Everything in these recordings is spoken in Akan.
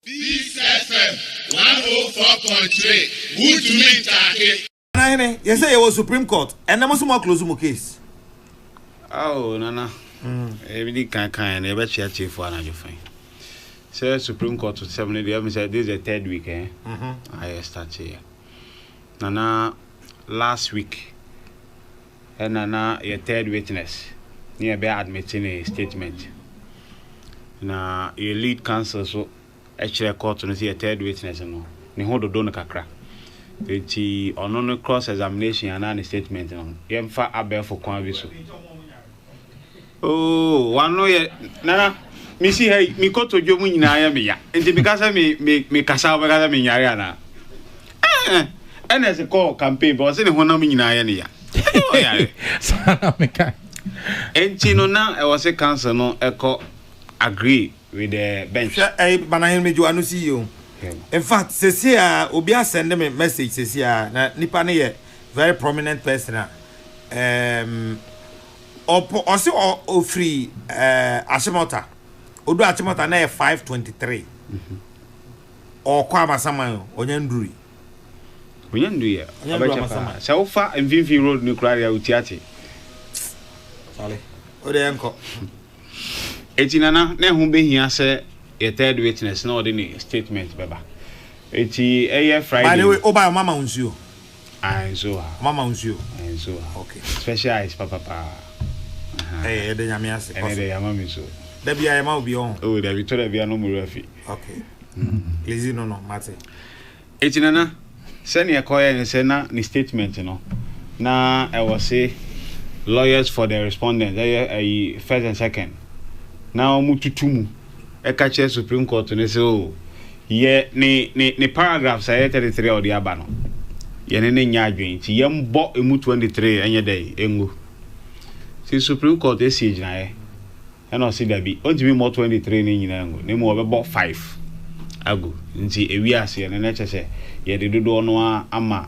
Peace FM 104.3. Good to meet you. You say it was Supreme Court, and there was more close to case. Oh, Nana. Every kind, never chat for another thing. Say Supreme Court to 7 days. Said this is the third week, eh? I start here. Nana, last week, and Nana, your third witness, nearby admitting a statement. Now, your lead counsel, so actually, court to see a third witness, no. Ni hold the kakra. The on cross examination and a statement, no. Yemfa abel for conviso. Oh, one lawyer, Nana. Me see hey, me go to Jomu in Ayamia, and because I me cassava in Yariana. And as a call campaign, but in one in Ayania. And Chinona, I was a council, no, echo agree with the bench. But I made you see you. In fact, Cecilia, Obia send them a message, Cecilia, Nipane, very prominent person. Or free Ashimota. Odo Achimota na 523. Or Kwama Samayo, Onyanduri. Onyanduri. Abacha. So far MVV road nuclear utiati. Sorry. Ode enko. Eti nana na hu be hia se your third witness na ordinary statement beba. Eti Friday. By the way, oba mama unsuo. So mama unsuo. So okay. Specialized papa. Eh, de nyame ase. Eh, de yamami so. Debi ayama obi on. Oh, Debi to Debi no mu rafi. Okay. Lazy no mate. Eti nana send your call and say na ni statement no. Na I was say lawyers for the respondent. They first and second. Now mututumu. E ka che Supreme Court ne say oh ye ni paragraph say 33 or the aba no. Ye ne nya adwen ti ye mbo emu 23 enye dey engu. Si Supreme Court siege na ye. And I see that be only more 23 in Yango, name over about 5. Ago, nti ewiase and nature say, ye de do no ama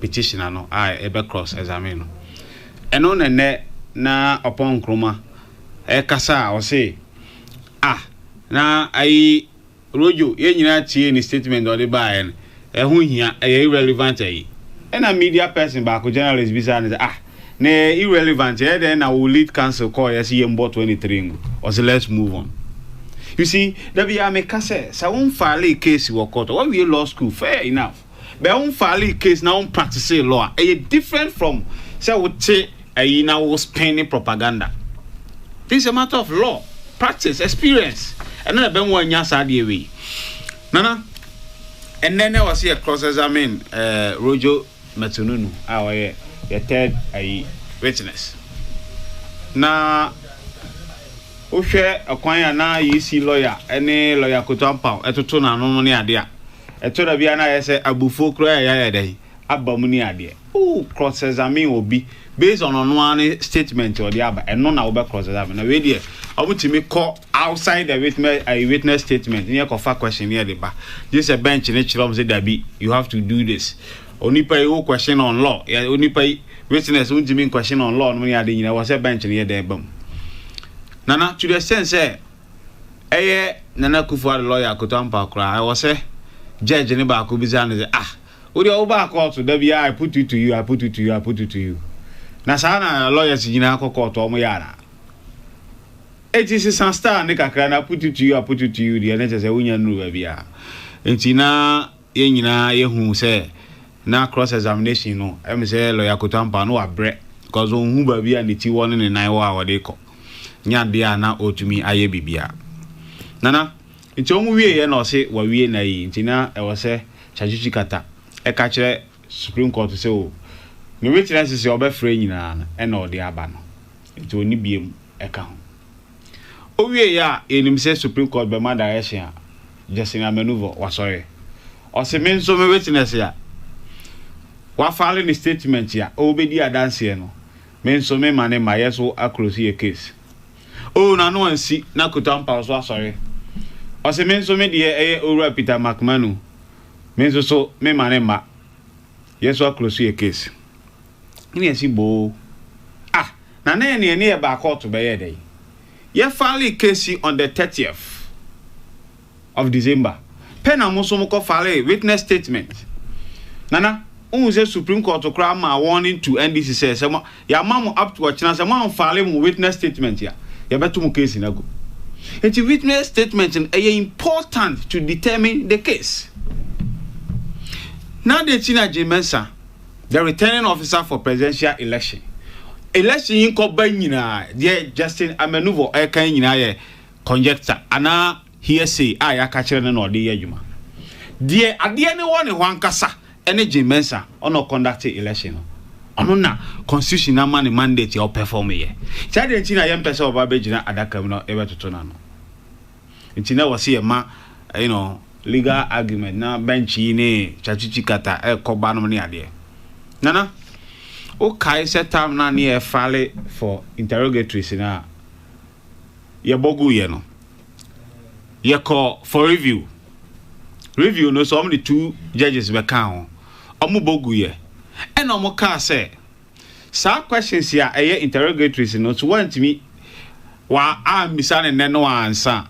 petitioner no, ebe cross examine. And on ne na upon kroma, kasa or say, na I rojo, ye nyina tie ni statement or the buy and hu hia irrelevant e. And a media person back journalist bizarre ne irrelevant then I will lead council call yes yembo 23 or say let's move on. You see there be make say won file case work court when we law school fair enough but won file case now on practice law a different from say we say now was spending propaganda. This is a matter of law practice experience and then ben one yasa dey way nana and then I was here cross examine Rojo Metununu our your third witness. Na ohwe akwan na yisi lawyer any lawyer kotampa etoto na no ne ade a eto da bia na yese abufo kro ya dey abamu ni ade o cross examine obi based on ono statement or the aba eno na obe cross examine na we dey obutimi call outside the witness statement near kofa question near the ba this a bench ne chirom say dabi you have to do this. Onipa you question on law. Yeah, onipa witness won't question on law. Money ade nyina was a bench near there bam. Nana to the sense say, Nana Kufuor lawyer kotampa kra. I was say judge ne ba ko bizan say odi oba court da I put it to you, I put it to you, I put it to you. Na sana lawyers nyina ko court o mo yana. It is some star ne kakra na put it to you, I put it to you. The na say wonya nuru ba bia. Enti na ye nyina ye hu say na cross examination no em say lawyer kotampa no abre because on hu ba bia ne ti won ne nan wa wode ko nya dia na otumi aye bibia nana nti omu wie ye na o se wa wie na yi nti na e wo se chachichi kata e ka kire Supreme Court say o no witness say obefre nyina na e na ode aba no nti oni biem e ka ho o wie ya enim say Supreme Court be ma direction Justin Amenuvo wa sorry o se men so me witness ya wa file ni statement ya obedi adanse no men so me mane ma yeso across your case oh na no ansi na kotampa so sorry o se men so me de owura Peter McManu men so me mane ma yeso across your case ni ansi bo na na ne e ba court be ye dey ye file case on the 30th of December. Pen and Mosomoko file witness statement. Nana, the Supreme Court to cry my warning to NDC says, "Ya mama up to a chance, a man filing witness statement here. You better to case in a go." It's a witness statement and important to determine the case. Now the Tina Jimensa, the returning officer for presidential election. Election in Kobanina, dear Justin Amenuvo, Ekaina conjecture, Anna hearsay, I catch or dear Yuma. Dear, at the end one in one casa, any Jimensa, or no conducting election. Anona constitution na man mandate your perform here. Chade ntina yem pese obabejina adaka no ebe totona no. Ntina was here ma legal argument na bench ni chachichi kata koba no ne ade. Nana o kai set time na ne file for interrogatories na ye bogu ye no. Ye call for review. Review no so the two judges be kan ho. Omo bogu ye. And no more car say, some questions here, interrogatories, no to want me while I'm beside and then no answer.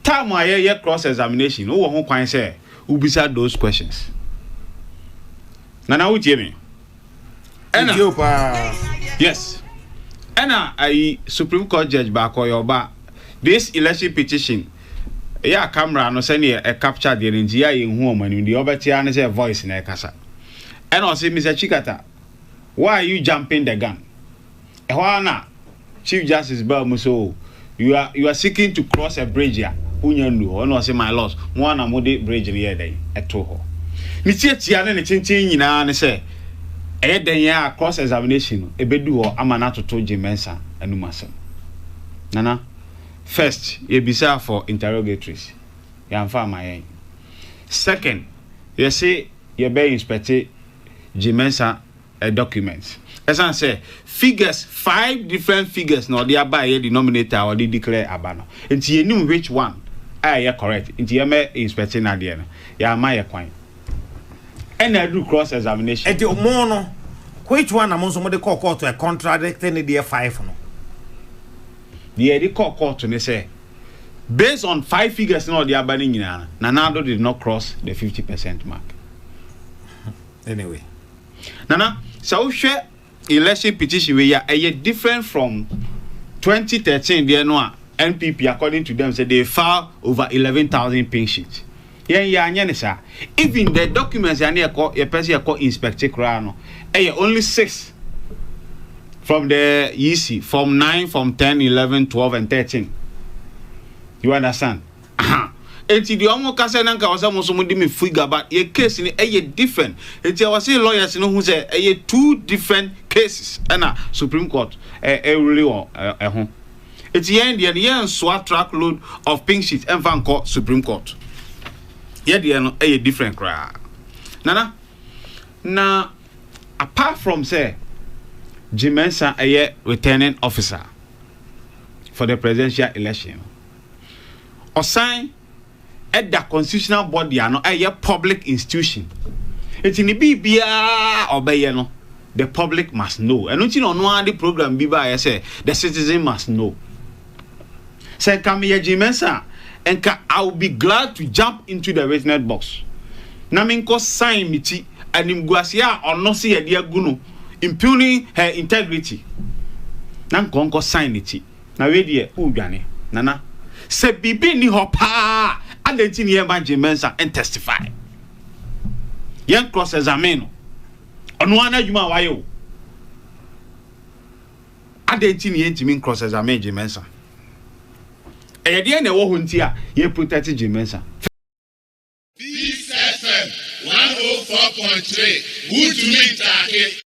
Time I cross examination, no one can say, who beside those questions. Now, would you me? And yes, and I Supreme Court Judge back or your bar. This election petition, camera no send a capture the NGI in home and in the other tier say a voice in a casa. And I say, Mr. Chikata, why are you jumping the gun? Ehwana, Chief Justice Belmuso, you are seeking to cross a bridge here. Unyandu, or no say my loss. One amode bridge here day at Toho. Mitia Tiana and Chintin in an say, then ya cross examination, a bedu or amanato to Jimensa and Numasam. Nana, first, ye bizarre for interrogatories. Yan fa my. Second, you say ye be inspected Jimensa documents. As I say, figures, 5 different figures, no, they are by a denominator or they declare abano. And you knew which one. Yeah, correct. Into your inspecting idea. Yeah, my point. And I do cross examination. And the mono, which one among some of the court to a contradicting the 5 no? The court to say, based on 5 figures, no, they are banning Nanado did not cross the 50% mark. Anyway. Nana, so share election petition we are different from 2013. There no NPP according to them say they filed over 11,000 pink sheets. Even the documents are near a person called Inspector Crano. Only 6 from the EC, from 9, from 10, 11, 12, and 13. You understand? Enti the omo kase nanka wasa mo so mo di me figure but your case ni different. Enti I was say lawyers no who say 2 different cases na Supreme Court really ho. Enti yen so track load of pink sheets and fan court Supreme Court. Ye dey no different cry. Nana na apart from say Jimensa returning officer for the presidential election. Osan at the constitutional body no a public institution. It's in the BBA obey no. The public must know. And don't you know the program biba I say the citizen must know. Say come here Jimensa and I will be glad to jump into the witness box. Na minko sign miti and imguasia or no see a dear gunu impugning her integrity. Nan konko sign iti. Na we dear ugane nana. Say bibi ni hopa Adentin ye Jimensa and testify. Yen cross examine. Onwana juma wayo. Adentin ye ntimi cross examine Jimensa. E de na wo huntia ye protect Jimensa. Peace FM 104.3. Good to meet you.